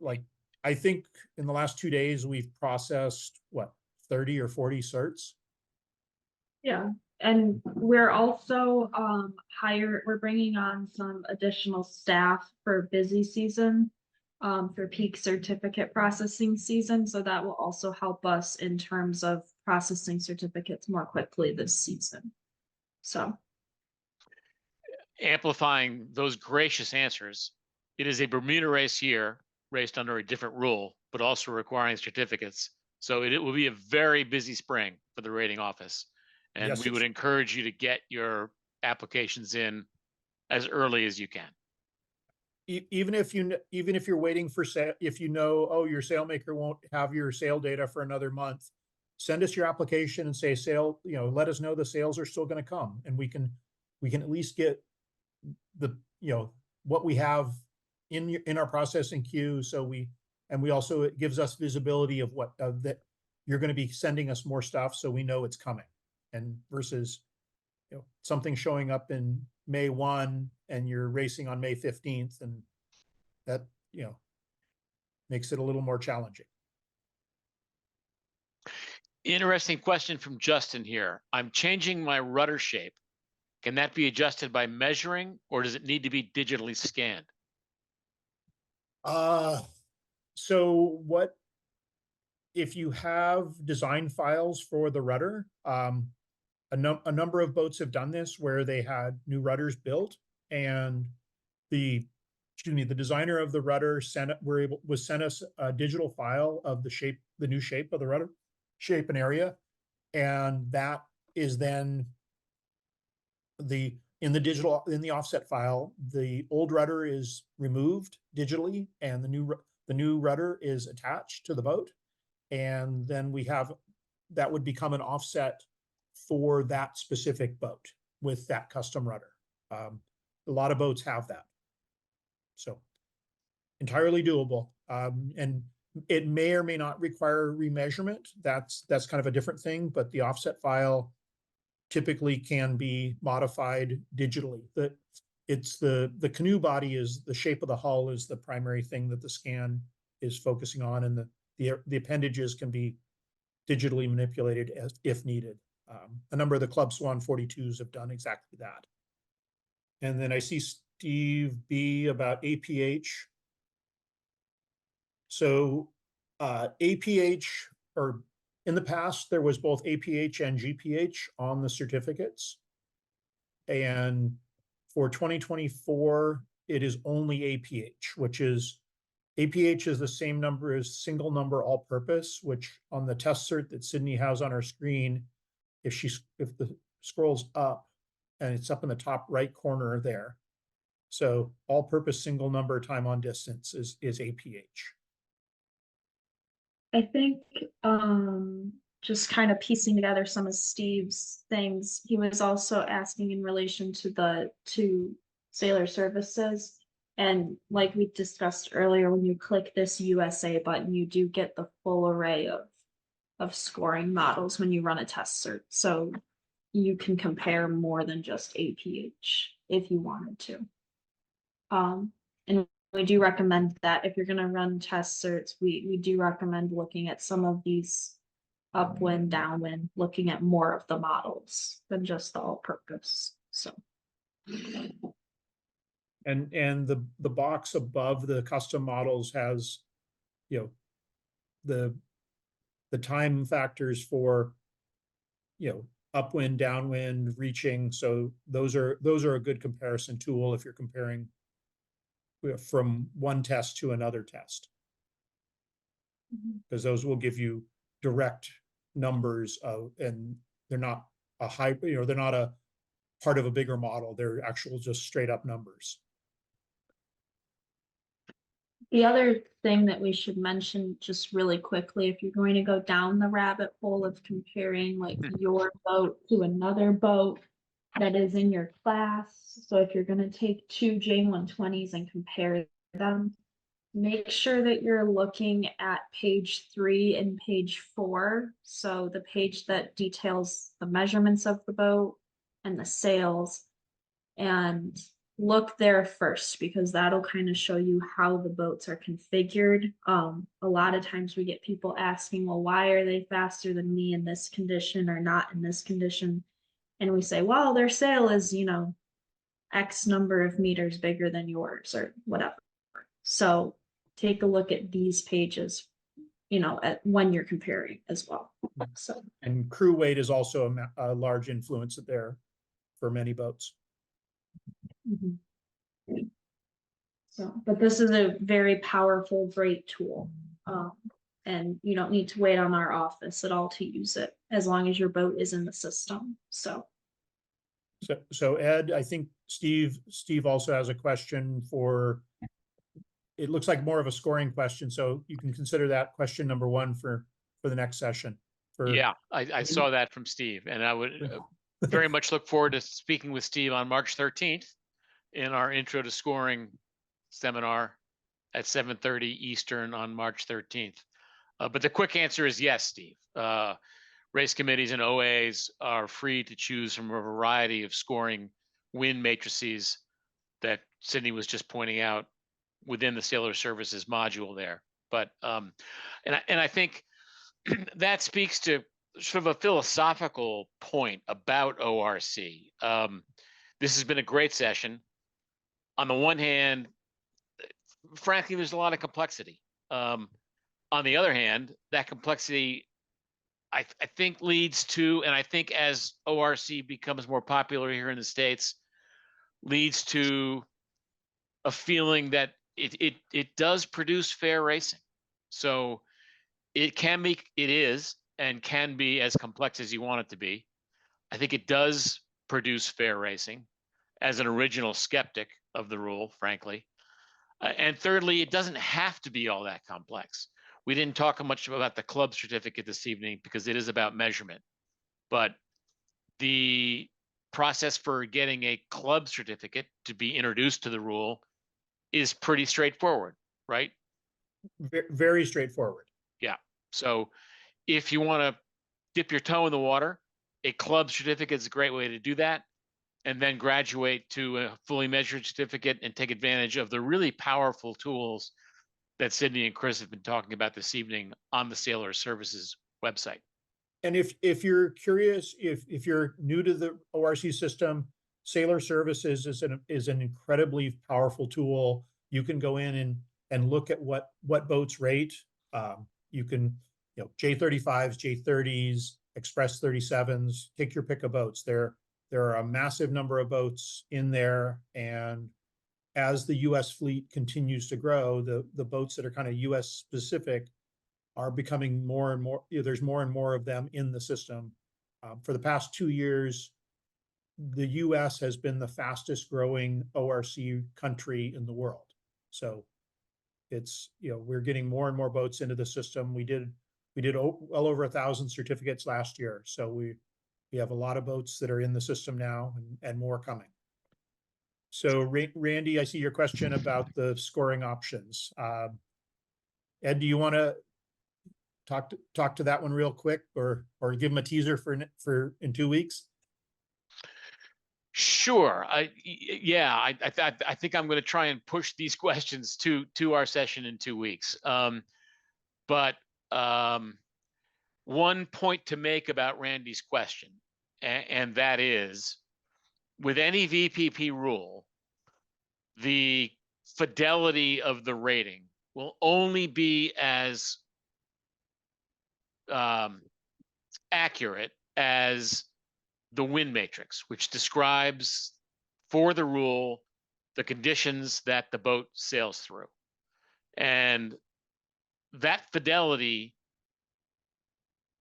I think in the last 2 days we've processed 30 or 40 certs. Yeah. And we're also we're bringing on some additional staff for busy season, for peak certificate processing season. So that will also help us in terms of processing certificates more quickly this season. So amplifying those gracious answers, it is a Bermuda race year, raced under a different rule, but also requiring certificates. So it will be a very busy spring for the rating office. And yes, we would encourage you to get your applications in as early as you can. Even if you're waiting for sale, if your sailmaker won't have your sale data for another month, send us your application and say sale, let us know the sales are still going to come, and we can at least get the what we have in our processing queue. So we also, it gives us visibility of that you're going to be sending us more stuff, so we know it's coming. And versus, something showing up in May 1 and you're racing on May 15th, and that, makes it a little more challenging. Interesting question from Justin here. I'm changing my rudder shape. Can that be adjusted by measuring, or does it need to be digitally scanned? So if you have design files for the rudder, a number of boats have done this where they had new rudders built, and the designer of the rudder sent us a digital file of the new shape of the rudder, shape and area, and that is then in the offset file, the old rudder is removed digitally, and the new rudder is attached to the boat, and then that would become an offset for that specific boat with that custom rudder. A lot of boats have that, so entirely doable. And it may or may not require remeasurement. That's kind of a different thing, but the offset file typically can be modified digitally. The canoe body is the shape of the hull is the primary thing that the scan is focusing on, and the appendages can be digitally manipulated if needed. A number of the Club Swan 42s have done exactly that. And then I see Steve B about APH. So APH, or in the past, there was both APH and GPH on the certificates. And for 2024, it is only APH, which is APH is the same number as single number all purpose, which on the test cert that Sydney has on our screen, if the scrolls up, and it's up in the top right corner there, So all-purpose single number time on distance is APH. I think just kind of piecing together some of Steve's things, he was also asking in relation to the sailor services. And like we discussed earlier, when you click this USA button, you do get the full array of scoring models when you run a test cert. So you can compare more than just APH if you wanted to. And we do recommend that if you're going to run test certs, we do recommend looking at some of these upwind, downwind, looking at more of the models than just the all-purpose. So. And the box above the custom models has, you know, the time factors for, you know, upwind, downwind, reaching. So those are a good comparison tool if you're comparing from one test to another test, because those will give you direct numbers of, and they're not a high, you know, they're not a part of a bigger model. They're actual just straight up numbers. The other thing that we should mention just really quickly, if you're going to go down the rabbit hole of comparing like your boat to another boat that is in your class. So if you're going to take two J120s and compare them, make sure that you're looking at page 3 and page 4. So the page that details the measurements of the boat and the sails, and look there first, because that'll kind of show you how the boats are configured. A lot of times we get people asking, well, why are they faster than me in this condition or not in this condition? And we say, well, their sail is, you know, X number of meters bigger than yours or whatever. So take a look at these pages, you know, at when you're comparing as well. So. And crew weight is also a large influence there for many boats. So, but this is a very powerful, great tool. And you don't need to wait on our office at all to use it, as long as your boat is in the system. So Ed, I think Steve also has a question for, it looks like more of a scoring question. So you can consider that question number 1 for the next session. Yeah, I saw that from Steve, and I would very much look forward to speaking with Steve on March 13th in our Intro to Scoring seminar at 7:30 Eastern on March 13th. But the quick answer is yes, Steve. Race committees and OAs are free to choose from a variety of scoring win matrices that Sydney was just pointing out within the Sailor Services module there. But and I think that speaks to sort of a philosophical point about ORC. This has been a great session. On the one hand, frankly, there's a lot of complexity. On the other hand, that complexity, I think, leads to, and I think as ORC becomes more popular here in the States, leads to a feeling that it does produce fair racing. So it is and can be as complex as you want it to be. I think it does produce fair racing as an original skeptic of the rule, frankly. And thirdly, it doesn't have to be all that complex. We didn't talk much about the club certificate this evening because it is about measurement. But the process for getting a club certificate to be introduced to the rule is pretty straightforward, right? Very straightforward. Yeah. So if you want to dip your toe in the water, a club certificate is a great way to do that, and then graduate to a fully measured certificate and take advantage of the really powerful tools that Sydney and Chris have been talking about this evening on the Sailor Services website. And if you're curious, if you're new to the ORC system, Sailor Services is an incredibly powerful tool. You can go in and look at what boats rate. You can, you know, J35s, J30s, Express 37s, take your pick of boats. There are a massive number of boats in there, and as the U.S. fleet continues to grow, the boats that are kind of U.S. specific are becoming more and more, you know, there's more and more of them in the system. For the past 2 years, the US has been the fastest growing ORC country in the world. So it's, we're getting more and more boats into the system. We did well over 1,000 certificates last year. So we have a lot of boats that are in the system now, and more coming. So Randy, I see your question about the scoring options. Ed, do you want to talk to that one real quick, or give them a teaser for in 2 weeks? Sure. I think I'm going to try and push these questions to our session in 2 weeks. But one point to make about Randy's question, and that is, with any VPP rule, the fidelity of the rating will only be as accurate as the wind matrix, which describes for the rule the conditions that the boat sails through. And that fidelity,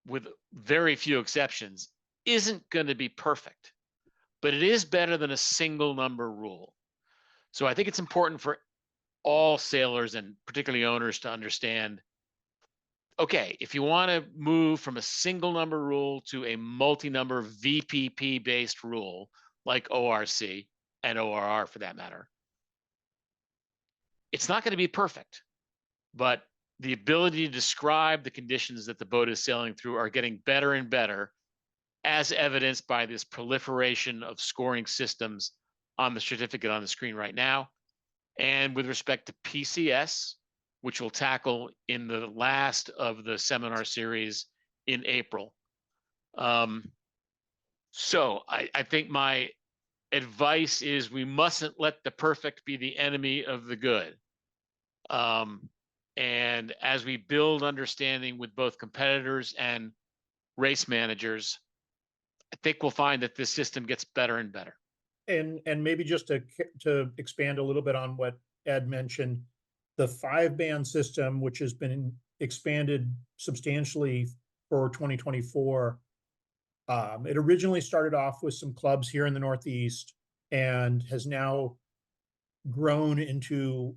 with very few exceptions, isn't going to be perfect, but it is better than a single number rule. So I think it's important for all sailors, and particularly owners, to understand, okay, if you want to move from a single number rule to a multi-number VPP based rule like ORC and ORR for that matter, it's not going to be perfect, but the ability to describe the conditions that the boat is sailing through are getting better and better, as evidenced by this proliferation of scoring systems on the certificate on the screen right now. And with respect to PCS, which we'll tackle in the last of the seminar series in April. So I think my advice is we mustn't let the perfect be the enemy of the good. And as we build understanding with both competitors and race managers, I think we'll find that this system gets better and better. And maybe just to expand a little bit on what Ed mentioned, the 5-band system, which has been expanded substantially for 2024, it originally started off with some clubs here in the Northeast and has now grown into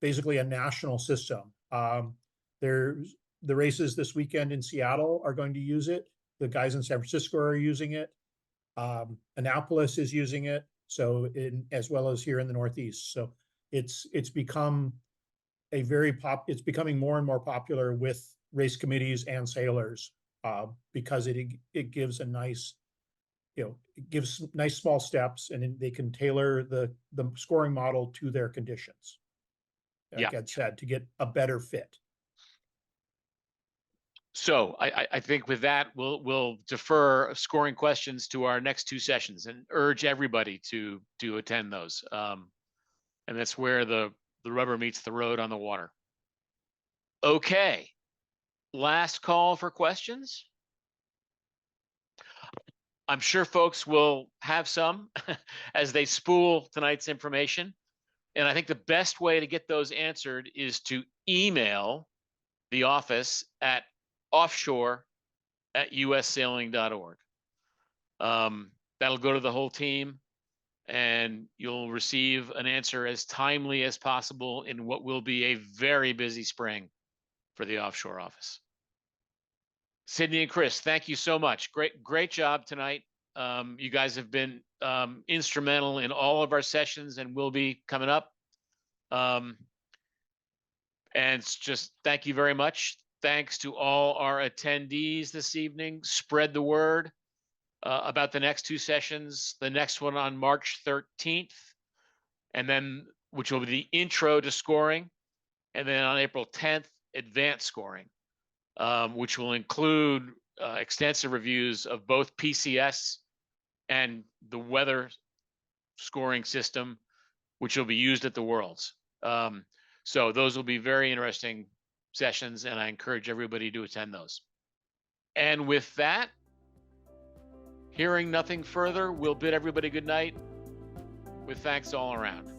basically a national system. There's the races this weekend in Seattle are going to use it. The guys in San Francisco are using it. Annapolis is using it, so as well as here in the Northeast. So it's become it's becoming more and more popular with race committees and sailors, because it gives a nice, it gives nice small steps, and they can tailor the scoring model to their conditions. Like Ed said, to get a better fit. So I think with that, we'll defer scoring questions to our next 2 sessions and urge everybody to attend those. And that's where the rubber meets the road on the water. Okay, last call for questions. I'm sure folks will have some as they spool tonight's information. And I think the best way to get those answered is to email the office at offshore@ussailing.org. That'll go to the whole team, and you'll receive an answer as timely as possible in what will be a very busy spring for the offshore office. Sydney and Chris, thank you so much. Great job tonight. You guys have been instrumental in all of our sessions and will be coming up. And just thank you very much. Thanks to all our attendees this evening. Spread the word about the next 2 sessions. The next one on March 13th, and then which will be the intro to scoring, and then on April 10th, advanced scoring, which will include extensive reviews of both PCS and the weather scoring system, which will be used at the Worlds. So those will be very interesting sessions, and I encourage everybody to attend those. And with that, hearing nothing further, we'll bid everybody good night with thanks all around.